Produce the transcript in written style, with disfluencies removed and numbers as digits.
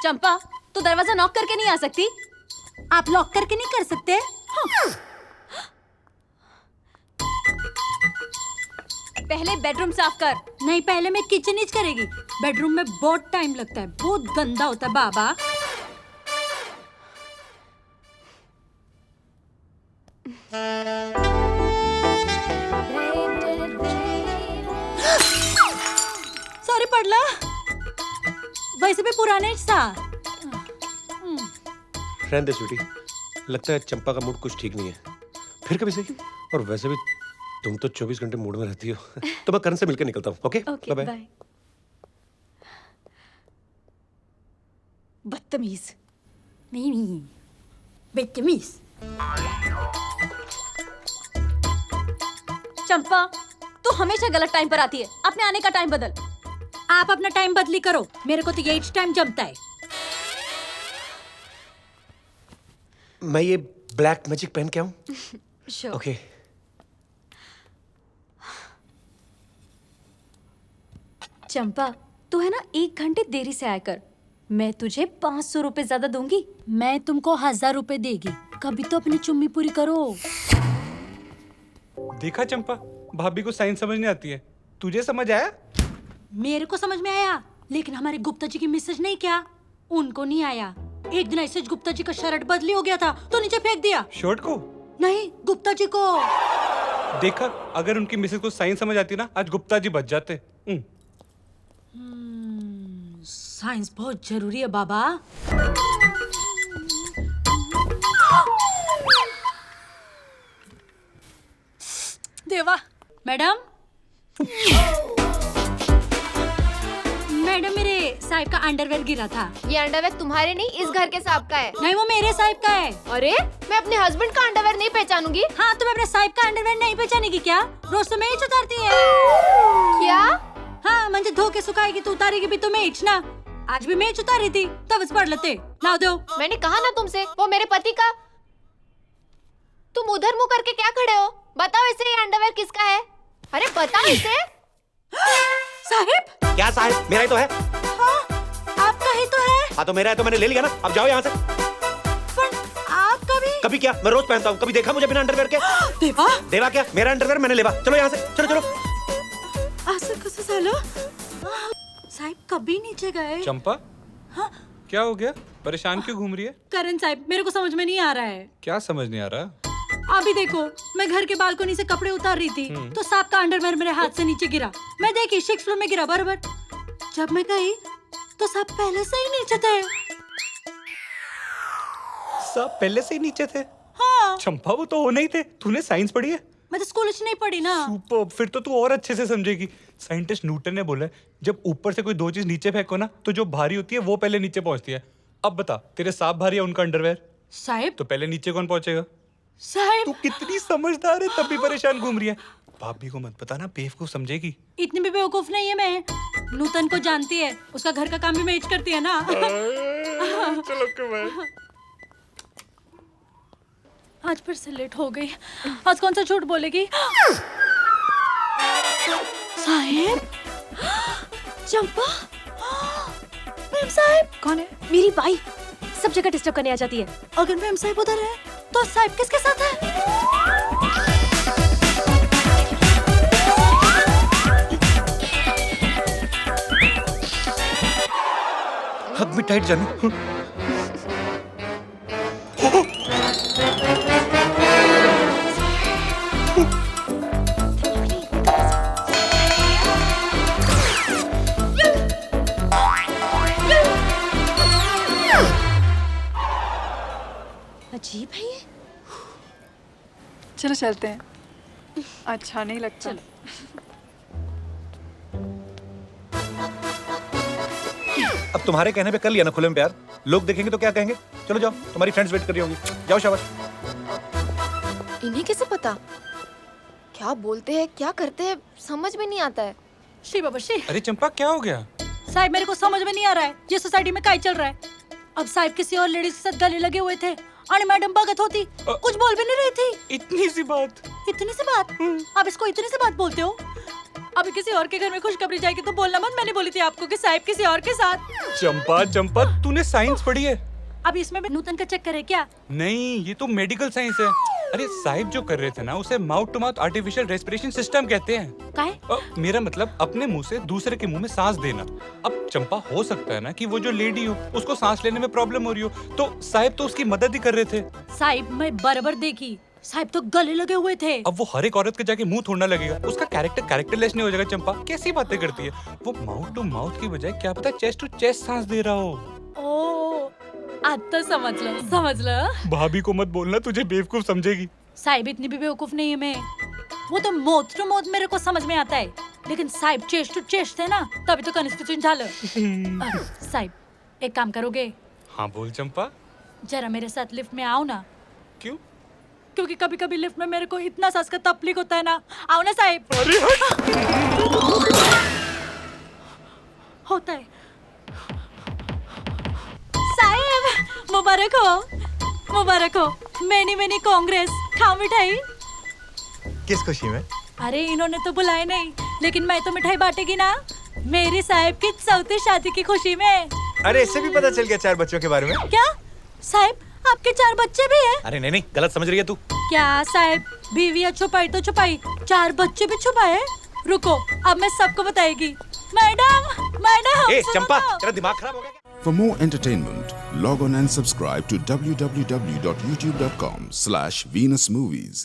चंपा, तू दरवाजा नॉक करके नहीं आ सकती? आप लॉक करके नहीं कर सकते? हाँ। पहले बेडरूम साफ कर। नहीं, पहले मैं किचन ही करेगी। बेडरूम में बहुत टाइम लगता है, बहुत गंदा होता है बाबा। सॉरी पडला, वैसे भी पुराने सा। रहने दे स्वीटी, लगता है चंपा का मूड कुछ ठीक नहीं है। फिर कभी सही। और वैसे भी तुम तो 24 घंटे मूड में रहती हो। तो मैं करण से मिलकर निकलता हूँ। Okay okay, bye. बाय। बदतमीज। नहीं, बदतमीज। चंपा, तू हमेशा गलत टाइम पर आती है। अपने आने का टाइम बदल। आप अपना टाइम बदली करो, मेरे को तो यही टाइम जमता है। मैं ये ब्लैक मैजिक पहन के आऊं? Sure. ओके। चंपा, तू है ना 1 घंटे देरी से आया कर। मैं तुझे 500 रुपए ज्यादा दूंगी। मैं तुमको 1000 रुपए देगी। कभी तो अपनी चुम्मी पूरी करो। देखा चंपा, भाभी को साइंस समझ नहीं आती है। तुझे समझ आया? मेरे को समझ में आया, लेकिन हमारे गुप्ता जी की मैसेज नहीं क्या, उनको नहीं आया। एक दिन ऐसे गुप्ता जी का शर्ट बदली हो गया था तो नीचे फेंक दिया। शर्ट को? नहीं, गुप्ता जी को। देखा, अगर उनकी मिसेज को साइंस समझ आती ना, आज गुप्ता जी बच जाते। साइंस बहुत जरूरी है बाबा। देवा। मैडम, मैडम मेरे साहिब का अंडरवेयर गिरा था। ये अंडरवेयर तुम्हारे नहीं, इस घर के साहब का है। नहीं, वो मेरे साहिब का है। अरे, मैं अपने हस्बैंड का अंडरवेयर नहीं पहचानूंगी। हाँ, तुम अपने साहिब का अंडरवेयर नहीं पहचानेगी क्या? रोज तो मैं ही उतारती है। क्या? हाँ, म्हणजे धो के सुखाएगी तो उतारेगी भी तो मैं ना। आज भी मैं उतारी थी, तब पढ़ लेते। लाओ दो। मैंने कहा ना तुमसे, वो मेरे पति का। तुम उधर मुंह करके क्या खड़े हो? बताओ इसे, ये अंडरवेयर किसका है? अरे बताओ इसे। साहिब? क्या साहिब? मेरा ही तो है। हाँ, आपका ही तो है। हाँ तो मेरा है तो मैंने ले लिया ना। अब जाओ यहाँ से। पर आपका भी? कभी क्या, मैं रोज पहनता हूँ। कभी देखा मुझे बिना अंडरवेयर के? देवा? देवा क्या? मेरा अंडरवेयर मैंने लेवा। चलो यहाँ से, चलो चलो। असं कसं झालं? साहिब कभी नीचे गए? चंपा, हाँ? क्या हो गया? परेशान क्यों घूम रही है? करण साहिब, मेरे को समझ में नहीं आ रहा है। क्या समझ नहीं आ रहा? अभी देखो, मैं घर के बालकनी से कपड़े उतार रही थी तो सांप का अंडरवेयर मेरे हाथ से नीचे गिरा। मैं देखी 6th फ्लोर में गिरा बराबर। जब मैं गई तो सांप पहले से ही नीचे थे। सब पहले से ही नीचे थे? हाँ। चंपा, वो तो होने ही थे। तूने साइंस पढ़ी है? मैं तो स्कूल नहीं पढ़ी ना। सुपर, फिर तो तू और अच्छे से समझेगी। साइंटिस्ट न्यूटन ने बोला है, जब ऊपर से कोई दो चीज नीचे फेंको ना, तो जो भारी होती है वो पहले नीचे पहुंचती है। अब बता, तेरे सांप भारी है, उनका अंडरवेयर? साहिब? तो पहले नीचे कौन पहुंचेगा? साहिब? तू कितनी समझदार है, तब भी परेशान घूम रही है। भाभी को मत पता ना, बेवकूफ समझेगी। इतनी भी बेवकूफ नहीं है मैं। नूतन को जानती है, उसका घर का काम भी मैं ही करती है ना। चलो कमाल। आज फिर से लेट हो गई। आज कौन सा झूठ बोलेगी? साहिब? चंपा, मैम साहिब। कौन है? मेरी बाई सब जगह डिस्टर्ब करने आ जाती है। अगर मैम साहिब उधर है तो साहिब किसके साथ है? हग में टाइट जानू। अजीब है ये। चलो चलते हैं। अच्छा नहीं लगता। चलो। अब तुम्हारे कहने पे कर लिया ना खुले में प्यार। लोग देखेंगे तो क्या कहेंगे? चलो जाओ, तुम्हारी फ्रेंड्स वेट कर रही होंगी। जाओ शाबाश। इन्हें कैसे पता? क्या बोलते हैं, क्या करते हैं, समझ में नहीं आता है। श्री बाबा श्री। अरे चंपा, क्या हो गया? साहिब, मेरे को समझ में नहीं आ रहा है ये सोसाइटी में क्या चल रहा है। अब साहिब किसी और लेडीज के साथ गले लगे हुए थे और मैडम भगत होती कुछ बोल भी नहीं रही थी। इतनी सी बात? इतनी सी बात? आप इसको इतनी सी बात बोलते हो? अभी किसी और के घर में खुशखबरी जाएगी तो बोलना मत, मैंने बोली थी आपको कि साहिब किसी और के साथ। चंपा चंपा, तूने साइंस पढ़ी है? अब इसमें भी नूतन का चक्कर है क्या? नहीं, ये तो मेडिकल साइंस है। अरे साहिब जो कर रहे थे ना, उसे mouth to mouth artificial respiration system कहते हैं। काहे? मेरा मतलब अपने मुंह से दूसरे के मुंह में सांस देना। अब चंपा, हो सकता है ना कि वो जो लेडी हो उसको सांस लेने में प्रॉब्लम हो रही हो, तो साहिब तो उसकी मदद ही कर रहे थे। साहिब मैं बराबर देखी, साहिब तो गले लगे हुए थे। अब वो हर एक औरत के जाके मुंह थोड़ना लगेगा, उसका कैरेक्टरलेस नहीं हो जाएगा। चंपा कैसी बातें करती है वो? माउथ टू माउथ की बजाय क्या पता चेस्ट टू चेस्ट सांस दे रहा हो। ओ, आज तो समझ लो। भाभी को मत बोलना, तुझे बेवकूफ समझेगी। साहिब इतनी भी बेवकूफ नहीं है मैं। वो तो मौत टू मौत मेरे को समझ में आता है, लेकिन साहिब चेस्ट टू चेस्ट थे ना, तभी तो कॉन्स्टिट्यूशन झालं। साहिब एक काम करोगे? हाँ बोल चंपा। जरा मेरे साथ लिफ्ट में आओ ना। क्यों? क्योंकि कभी कभी लिफ्ट में मेरे को इतना सांस का तकलीफ होता है ना। आओ ना साहिब। अरे होता है। साहिब मुबारक हो। मैनी कांग्रेस। खाओ मिठाई। किस खुशी में? अरे इन्होंने तो बुलाए नहीं, लेकिन मैं तो मिठाई बांटेगी ना, मेरी साहिब की चौथी शादी की खुशी में। अरे इससे भी पता चल गया 4 बच्चों के बारे में। क्या साहिब आपके 4 बच्चे भी हैं? अरे नहीं, गलत समझ रही है तू। क्या साहिब, बीवियाँ छुपाई तो छुपाई, 4 बच्चे भी छुपाए? रुको, अब मैं सबको बताएगी। मैडम ए सुनो चंपा, तो। तेरा दिमाग खराब हो गया क्या? For more entertainment, log on and subscribe to www.youtube.com/venusmovies.